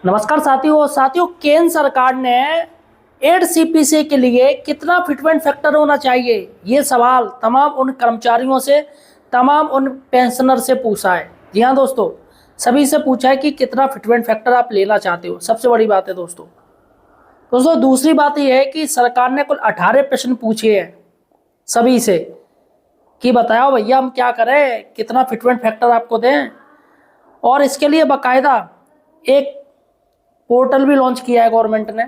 नमस्कार साथियों, केंद्र सरकार ने 8 CPC के लिए कितना फिटमेंट फैक्टर होना चाहिए, ये सवाल तमाम उन कर्मचारियों से, तमाम उन पेंशनर से पूछा है। जी हाँ दोस्तों, सभी से पूछा है कि कितना फिटमेंट फैक्टर आप लेना चाहते हो। सबसे बड़ी बात है दोस्तों दूसरी बात यह है कि सरकार ने कुल 18 प्रश्न पूछे हैं सभी से कि बताओ भैया हम क्या करें, कितना फिटमेंट फैक्टर आपको दें। और इसके लिए बाकायदा एक पोर्टल भी लॉन्च किया है गवर्नमेंट ने।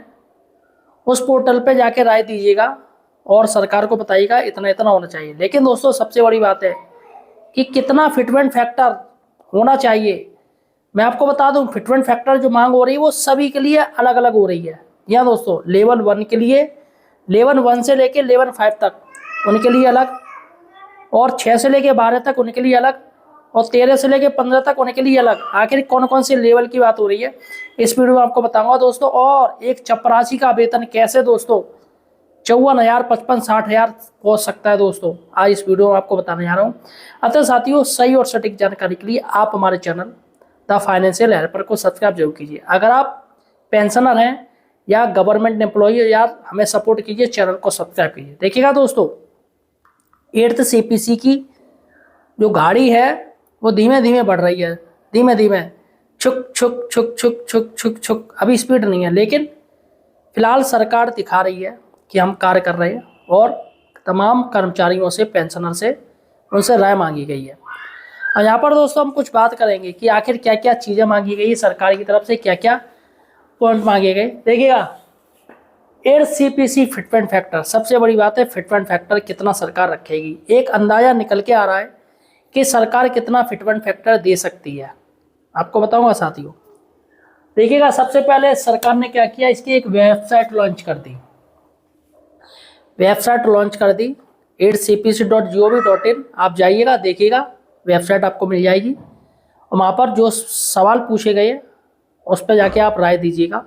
उस पोर्टल पे जाके राय दीजिएगा और सरकार को बताइएगा इतना इतना होना चाहिए। लेकिन दोस्तों सबसे बड़ी बात है कि कितना फिटमेंट फैक्टर होना चाहिए। मैं आपको बता दूं, फिटमेंट फैक्टर जो मांग हो रही है वो सभी के लिए अलग अलग हो रही है। यहाँ दोस्तों लेवल 1 के लिए, लेवल 1 से लेके लेवल 5 तक उनके लिए अलग, और 6 से लेके 12 तक उनके लिए अलग, और 13 से लेके 15 तक उनके लिए अलग। आखिर कौन कौन से लेवल की बात हो रही है इस वीडियो में आपको बताऊंगा दोस्तों। और एक चपरासी का वेतन कैसे दोस्तों 54,000, 55,000, 60,000 पहुंच सकता है दोस्तों, आज इस वीडियो में आपको बताने जा रहा हूं। अतः साथियों, सही और सटीक जानकारी के लिए आप हमारे चैनल द फाइनेंशियल हेल्पर को सब्सक्राइब जरूर कीजिए। अगर आप पेंशनर हैं या गवर्नमेंट एम्प्लॉई हो यार, हमें सपोर्ट कीजिए, चैनल को सब्सक्राइब कीजिए। देखिएगा दोस्तों, 8th CPC की जो गाड़ी है वो धीमे धीमे बढ़ रही है, धीमे धीमे छुक छुक छुक छुक छुक छुक छुक, अभी स्पीड नहीं है। लेकिन फिलहाल सरकार दिखा रही है कि हम कार्य कर रहे हैं, और तमाम कर्मचारियों से, पेंशनर से, उनसे राय मांगी गई है। और यहाँ पर दोस्तों हम कुछ बात करेंगे कि आखिर क्या क्या चीज़ें मांगी गई सरकार की तरफ से, क्या क्या पॉइंट मांगे गए। देखिएगा, 8 CPC फिटमेंट फैक्टर, सबसे बड़ी बात है फिटमेंट फैक्टर कितना सरकार रखेगी। एक अंदाजा निकल के आ रहा है कि सरकार कितना फिटमेंट फैक्टर दे सकती है, आपको बताऊंगा साथियों। देखिएगा, सबसे पहले सरकार ने क्या किया, इसकी एक वेबसाइट लॉन्च कर दी। वेबसाइट लॉन्च कर दी 8cpc.gov.in, आप जाइएगा, देखिएगा, वेबसाइट आपको मिल जाएगी। और वहाँ पर जो सवाल पूछे गए उस पर जाके आप राय दीजिएगा।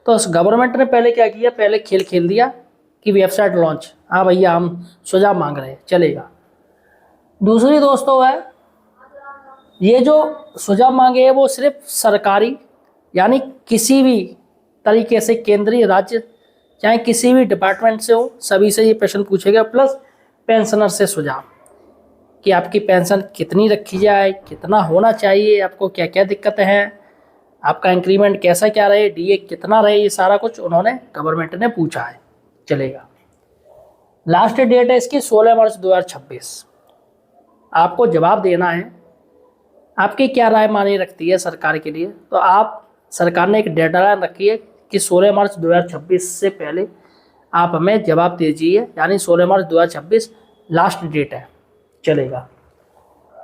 तो गवर्नमेंट ने पहले क्या किया, पहले खेल खेल दिया कि वेबसाइट लॉन्च, हाँ भैया हम सुझाव मांग रहे हैं, चलेगा। दूसरी दोस्तों है, ये जो सुझाव मांगे हैं वो सिर्फ सरकारी, यानी किसी भी तरीके से, केंद्रीय, राज्य, चाहे किसी भी डिपार्टमेंट से हो, सभी से ये प्रश्न पूछे गए। प्लस पेंशनर से सुझाव कि आपकी पेंशन कितनी रखी जाए, कितना होना चाहिए, आपको क्या क्या दिक्कतें हैं, आपका इंक्रीमेंट कैसा क्या रहे, DA कितना रहे, ये सारा कुछ उन्होंने, गवर्नमेंट ने पूछा है, चलेगा। लास्ट डेट है इसकी 16 मार्च 2026। आपको जवाब देना है, आपकी क्या राय मानी रखती है सरकार के लिए। तो आप, सरकार ने एक डेडलाइन रखी है कि 16 मार्च 2026 से पहले आप हमें जवाब दीजिए, यानी 16 मार्च 2026 लास्ट डेट है, चलेगा।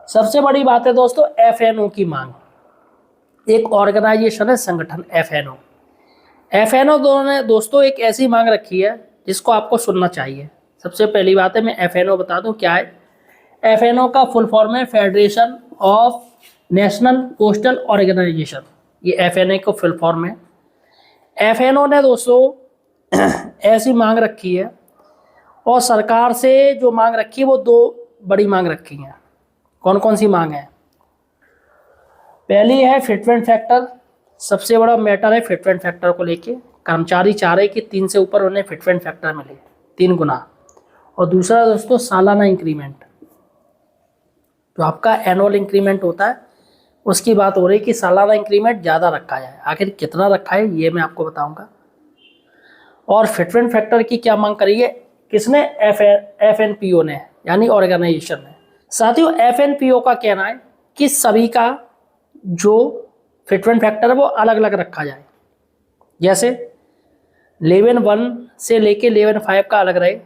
सबसे बड़ी बात है दोस्तों FNO की मांग। एक ऑर्गेनाइजेशन है, संगठन FNO ने दोस्तों एक ऐसी मांग रखी है जिसको आपको सुनना चाहिए। सबसे पहली बात है, मैं FNO बता दूं क्या है। FNO का फुल फॉर्म है federation of national postal organization, ये FNO का फुल फॉर्म है। FNO ने दोस्तों ऐसी मांग रखी है, और सरकार से जो मांग रखी है वो 2 बड़ी मांग रखी हैं। कौन कौन सी मांग है? पहली है फिटमेंट फैक्टर, सबसे बड़ा मैटर है फिटमेंट फैक्टर को लेके। कर्मचारी चाह रहे कि 3 से ऊपर उन्हें फिटमेंट फैक्टर मिले, 3 गुना। और दूसरा दोस्तों सालाना इंक्रीमेंट, जो आपका एनुअल इंक्रीमेंट होता है उसकी बात हो रही है कि सालाना इंक्रीमेंट ज़्यादा रखा जाए। आखिर कितना रखा है ये मैं आपको बताऊंगा। और फिटमेंट फैक्टर की क्या मांग करी है, किसने? FNPO ने, यानी ऑर्गेनाइजेशन ने। साथियों FNPO का कहना है कि सभी का जो फिटमेंट फैक्टर है वो अलग अलग रखा जाए। जैसे लेवल 1 से लेके लेवल 5 का अलग रहे,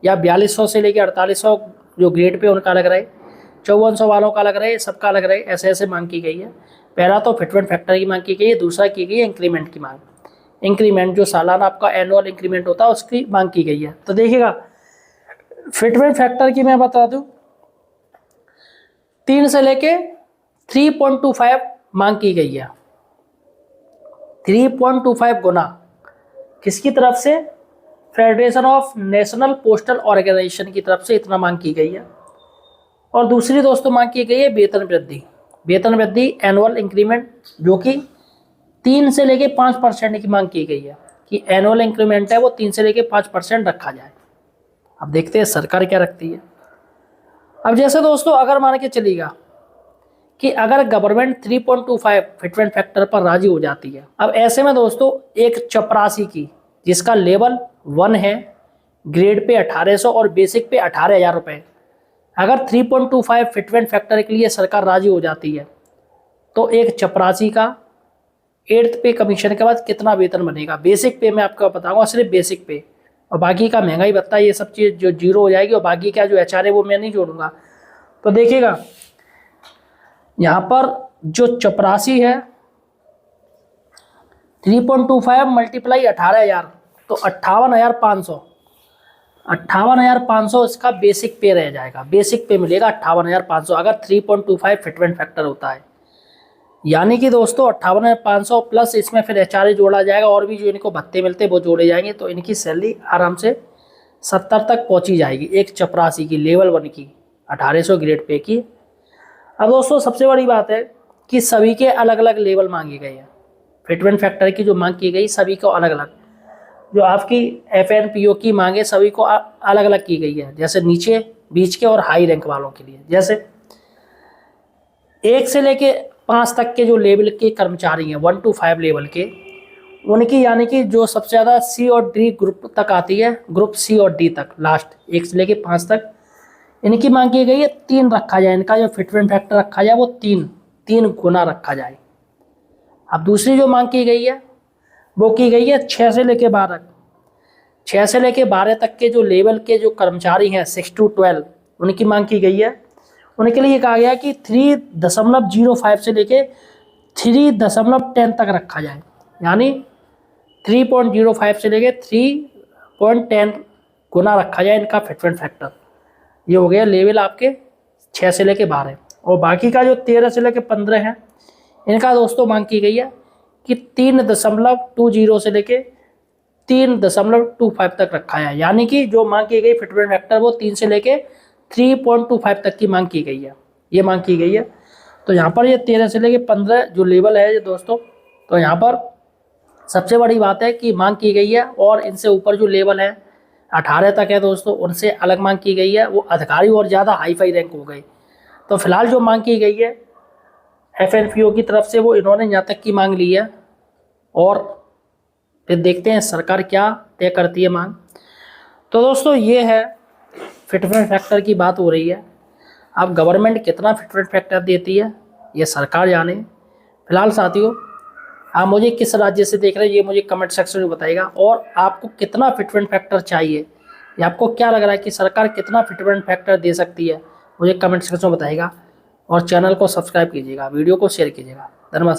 या 4200 से लेके 4800 जो ग्रेड पे उनका अलग रहे, 5400 वालों का अलग रहे, सबका अलग रहे, ऐसे ऐसे मांग की गई है। पहला तो फिटमेंट फैक्टर की मांग की गई है, दूसरा की गई है इंक्रीमेंट की मांग। इंक्रीमेंट जो सालाना आपका एनुअल इंक्रीमेंट होता है उसकी मांग की गई है। तो देखिएगा, फिटमेंट फैक्टर की मैं बता दूं, 3 से लेके 3.25 मांग की गई है। 3.25 गुना किसकी तरफ से? Federation of national postal organization की तरफ से इतना मांग की गई है। और दूसरी दोस्तों मांग की गई है वेतन वृद्धि। वेतन वृद्धि एनुअल इंक्रीमेंट, जो कि 3 से लेके 5% की मांग की गई है कि एनुअल इंक्रीमेंट है वो 3 से लेके 5% रखा जाए। अब देखते हैं सरकार क्या रखती है। अब जैसे दोस्तों अगर मान के चलिएगा कि अगर गवर्नमेंट 3.25 फिटमेंट फैक्टर पर राजी हो जाती है, अब ऐसे में दोस्तों एक चपरासी की जिसका लेवल 1 है, ग्रेड पे 1800 और बेसिक पे 18,000 रुपये, अगर 3.25 फिटमेंट फैक्टर के लिए सरकार राजी हो जाती है तो एक चपरासी का 8th पे कमीशन के बाद कितना वेतन बनेगा। बेसिक पे मैं आपको बताऊंगा, सिर्फ बेसिक पे, और बाकी का महंगाई भत्ता ये सब चीज़ जो जीरो हो जाएगी, और बाकी का जो HR है वो मैं नहीं जोड़ूंगा। तो देखिएगा यहाँ पर जो चपरासी है 3.25 मल्टीप्लाई 18,000 तो 58,500, 58,500 इसका बेसिक पे रह जाएगा। बेसिक पे मिलेगा 58,500 अगर 3.25 फिटमेंट फैक्टर होता है। यानी कि दोस्तों 58,500 प्लस इसमें फिर HR जोड़ा जाएगा और भी जो इनको भत्ते मिलते हैं वो जोड़े जाएंगे, तो इनकी सैलरी आराम से 70 तक पहुंची जाएगी एक चपरासी की, लेवल 1 की, 1800 ग्रेड पे की। अब दोस्तों सबसे बड़ी बात है कि सभी के अलग अलग लेवल मांगे गए हैं। फिटमेंट फैक्टर की जो मांग की गई सभी को अलग अलग, जो आपकी FNPO की मांगे सभी को अलग अलग की गई है। जैसे नीचे, बीच के और हाई रैंक वालों के लिए, जैसे 1 से लेके 5 तक के जो लेवल के कर्मचारी हैं, 1 to 5 लेवल के, उनकी यानी कि जो सबसे ज़्यादा C और D ग्रुप तक आती है, ग्रुप C और D तक, लास्ट 1 से लेके 5 तक, इनकी मांग की गई है 3 रखा जाए। इनका जो फिटमेंट फैक्टर रखा जाए वो 3 गुना रखा जाए। अब दूसरी जो मांग की गई है वो की गई है 6 से लेके 12, 6 से लेके 12 तक के जो लेवल के जो कर्मचारी हैं 6 to 12, उनकी मांग की गई है। उनके लिए कहा गया कि 3.05 से लेके 3.10 तक रखा जाए, यानी 3.05 से लेके 3.10 गुना रखा जाए इनका फिटमेंट फैक्टर। ये हो गया लेवल आपके 6 से लेके 12, और बाकी का जो 13 से लेके 15 है, इनका दोस्तों मांग की गई है कि 3.20 से लेके 3.25 तक रखा है। यानी कि जो मांग की गई फिटमेंट फैक्टर वो 3 से लेके 3.25 तक की मांग की गई है, ये मांग की गई है। तो यहाँ पर ये 13 से लेके 15 जो लेवल है ये दोस्तों, तो यहाँ पर सबसे बड़ी बात है कि मांग की गई है, और इनसे ऊपर जो लेवल है 18 तक है दोस्तों, उनसे अलग मांग की गई है, वो अधिकारी और ज़्यादा हाई फाई रैंक हो गए। तो फिलहाल जो मांग की गई है FNPO की तरफ से वो इन्होंने यहाँ तक की मांग ली है, और फिर देखते हैं सरकार क्या तय करती है मांग। तो दोस्तों ये है फिटमेंट फैक्टर की बात हो रही है। अब गवर्नमेंट कितना फिटमेंट फैक्टर देती है ये सरकार जाने। फिलहाल साथियों आप मुझे किस राज्य से देख रहे हैं ये मुझे कमेंट सेक्शन में बताइएगा, और आपको कितना फिटमेंट फैक्टर चाहिए, या आपको क्या लग रहा है कि सरकार कितना फिटमेंट फैक्टर दे सकती है, मुझे कमेंट सेक्शन में बताइएगा। और चैनल को सब्सक्राइब कीजिएगा, वीडियो को शेयर कीजिएगा। धन्यवाद।